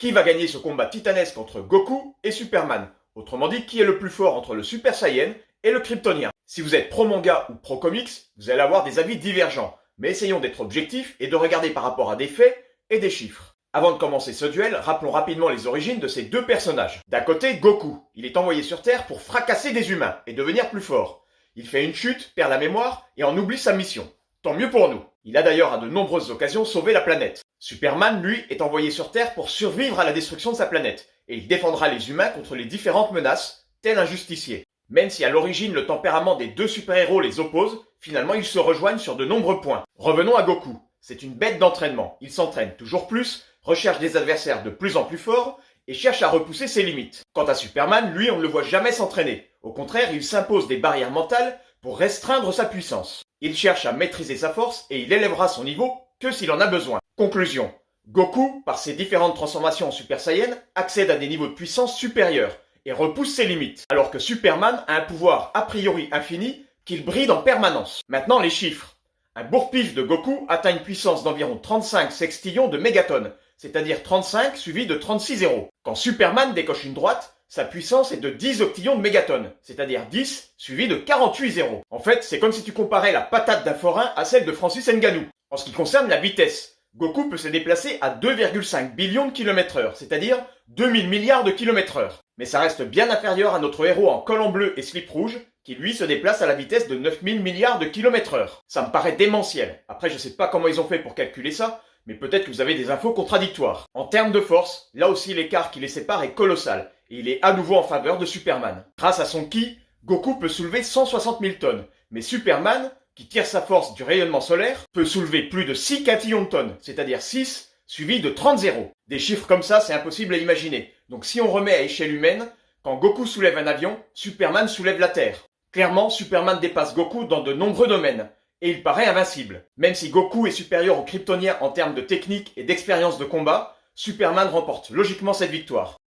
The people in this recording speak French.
Qui va gagner ce combat titanesque entre Goku et Superman? Autrement dit, qui est le plus fort entre le Super Saiyan et le Kryptonien? Si vous êtes pro-manga ou pro-comics, vous allez avoir des avis divergents. Mais essayons d'être objectifs et de regarder par rapport à des faits et des chiffres. Avant de commencer ce duel, rappelons rapidement les origines de ces deux personnages. D'un côté, Goku. Il est envoyé sur Terre pour fracasser des humains et devenir plus fort. Il fait une chute, perd la mémoire et en oublie sa mission. Tant mieux pour nous. Il a d'ailleurs à de nombreuses occasions sauvé la planète. Superman, lui, est envoyé sur Terre pour survivre à la destruction de sa planète. Et il défendra les humains contre les différentes menaces, tel un justicier. Même si à l'origine le tempérament des deux super-héros les oppose, finalement ils se rejoignent sur de nombreux points. Revenons à Goku. C'est une bête d'entraînement. Il s'entraîne toujours plus, recherche des adversaires de plus en plus forts et cherche à repousser ses limites. Quant à Superman, lui, on ne le voit jamais s'entraîner. Au contraire, il s'impose des barrières mentales pour restreindre sa puissance. Il cherche à maîtriser sa force et il élèvera son niveau que s'il en a besoin. Conclusion. Goku, par ses différentes transformations en Super Saiyan, accède à des niveaux de puissance supérieurs et repousse ses limites, alors que Superman a un pouvoir a priori infini qu'il bride en permanence. Maintenant les chiffres. Un bourre-pif de Goku atteint une puissance d'environ 35 sextillions de mégatonnes, c'est-à-dire 35 suivi de 36 zéros. Quand Superman décoche une droite, sa puissance est de 10 octillions de mégatonnes, c'est-à-dire 10 suivi de 48 zéros. En fait, c'est comme si tu comparais la patate d'un forain à celle de Francis Ngannou. En ce qui concerne la vitesse, Goku peut se déplacer à 2,5 billions de km/h, c'est-à-dire 2000 milliards de km/h. Mais ça reste bien inférieur à notre héros en col en bleu et slip rouge, qui lui se déplace à la vitesse de 9000 milliards de km/h. Ça me paraît démentiel. Après, je sais pas comment ils ont fait pour calculer ça, mais peut-être que vous avez des infos contradictoires. En termes de force, là aussi l'écart qui les sépare est colossal, et il est à nouveau en faveur de Superman. Grâce à son ki, Goku peut soulever 160 000 tonnes, mais Superman, qui tire sa force du rayonnement solaire, peut soulever plus de 6 quintillons de tonnes, c'est-à-dire 6 suivi de 30 zéros. Des chiffres comme ça, c'est impossible à imaginer. Donc si on remet à échelle humaine, quand Goku soulève un avion, Superman soulève la Terre. Clairement, Superman dépasse Goku dans de nombreux domaines, et il paraît invincible. Même si Goku est supérieur aux Kryptoniens en termes de technique et d'expérience de combat, Superman remporte logiquement cette victoire.